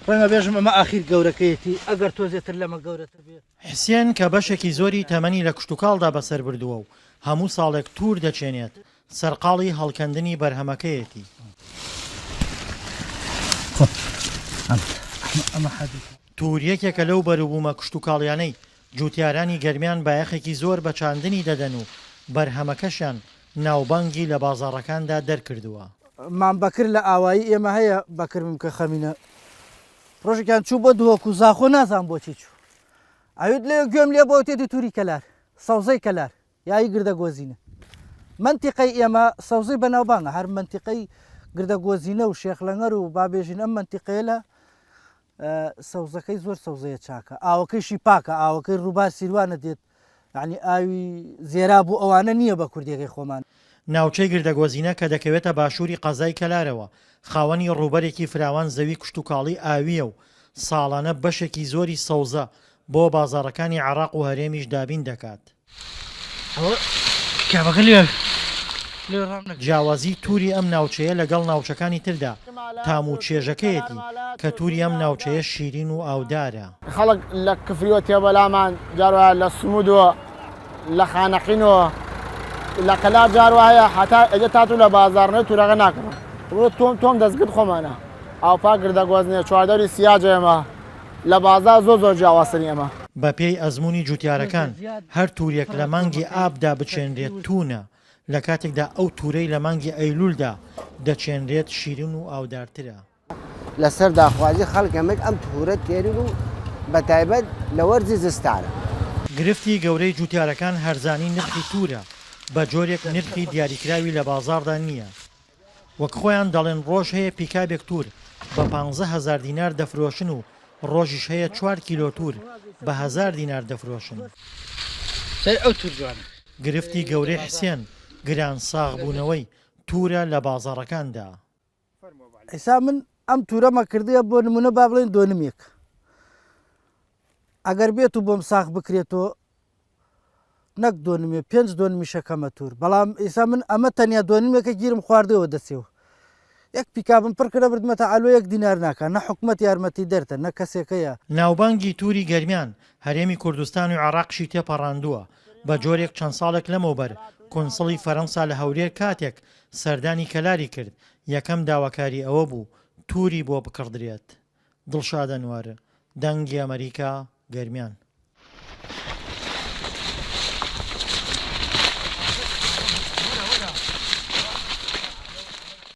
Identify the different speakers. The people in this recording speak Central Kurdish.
Speaker 1: ڕەنگە بێژم ئەمە ئاخیر گەورەکەیەتی ئەگەر تۆزێتر لەمە گەورەتر بێت.
Speaker 2: حسێن کە بەشێکی زۆری تەمەنی لە کشتتوکاڵدا بەسەر بردووە و هەموو ساڵێک توور دەچێنێت سەرقاڵی هەڵکەندنی بەرهەمەکەیەتی. توور یەکێکە لەو بەروبوومە کشتتوکاڵیانەی جوتیارانی گەرمیان بایەخێکی زۆر بە چاندنی دەدەن و بەرهەمەکەشیان ناوبانگی لە بازاڕەکاندا دەرکردووە.
Speaker 1: مامبەکر لە ئاوایی ئێمە هەیە بەکرم کە خەمینە ڕۆژێکیان چوو بۆ دووەکو زاخۆ نازان بۆچی چوو ئەویت لێ گوێم لێ بۆ تێتی تووری کەلار سەوزەی کەلار یایی گردەگۆزینە منتیقەی ئێمە سەوزەی بەناوبانگە هەر منتیقەی گردەگۆزینە و شێخلەنگەر و بابێژین ئەم منتیقەیە لە سەوزەکەی زۆر سەوزەیە چاکە ئاوەکەیشی پاکە ئاوەکەی ڕووبار سیروانە دێت یعنی ئاوی زێرا بوو ئەوانە نییە بە کوردیەکەی خۆمان.
Speaker 2: ناوچەی گردەگۆزینە کە دەکەوێتە باشووری قەزای کەلارەوە خاوەنی ڕووبەرێکی فراوان زەوی کشتتوکاڵی ئاویە و ساڵانە بەشێکی زۆری سەوزە بۆ بازاڕەکانی عێراق و هەرێمیش دابین دەکات. جیاوازی تووری ئەم ناوچەیە لەگەڵ ناوچەکانی تردا تام و چێژەکەیەتی کە تووری ئەم ناوچەیە شیرین و ئاودارە.
Speaker 3: خەڵک لە کفریۆ تێبەلامان جاروایە لە سمودەوە لە خانەقینەوە لە قەلار جاروایە حتا ئەجە تاتوو لە بازاڕنەوە توورەکە ناکەم تۆم دەستگرت خۆمانە ئاوپا گردەگۆزنێ چواردەوری سیاجە ئێمە لە بازار زۆر جیاوازترین ئێمە.
Speaker 2: بە پێی ئەزمموی جوتیارەکان هەر توورێک لە مانگی ئابدا بچێنرێت تونە لە کاتێکدا ئەو توورەی لە مانگی ئەیلولدا دەچێنرێت شیرین و ئاودارترە.
Speaker 4: لەسەر داخوازی خەڵکەمێک ئەم توورە تێرین و بە تایبەت لە وەرزی زستانە.
Speaker 2: گرفتی گەورەی جوتیارەکان هەرزانی نرخی توورە بە جۆرێک نرخی دیاریکراوی لە بازاردا نییە. وەک خۆیان دەڵێن ڕۆژ هەیە پیکابێک توور بە 15,000 دینار دەفرۆشن و ڕۆژیش هەیە 4 کیلۆ توور بە 1000 دینار دەفرۆشن. گرفتی گەورەی حسێن گران ساغ بوونەوەی توورە لە بازاڕەکاندا.
Speaker 1: ئێستا من ئەم توورەمە کردیە بۆ نمونە با بڵێن دۆنمێک ئەگەر بێت و بۆم ساغ بکرێتەوە نەک دۆنمێ 5 دۆنمیشەکەمە توور بەڵام ئێستا من ئەمە تەنیا دۆنمێکە گیرم خواردەوە دەسێەوە یەک پیکابم پڕکرە بردمەتە ئالۆ 1 دینار ناکە نە حکومەت یارمەتی دەرتە نە کەسێکەیە.
Speaker 2: ناوبانگی تووری گەرمیان هەرێمی کوردستان و عێراقشی تێپەڕاندووە بە جۆرێک چەند ساڵێک لەمەوبەر کۆنسڵی فەرەنسا لە هەولێر کاتێک سەردانی کەلاری کرد یەکەم داواکاری ئەوە بوو تووری بۆ بکڕدرێت. دڵشادە نوارە دەنگی ئەمریکا گەرمیان.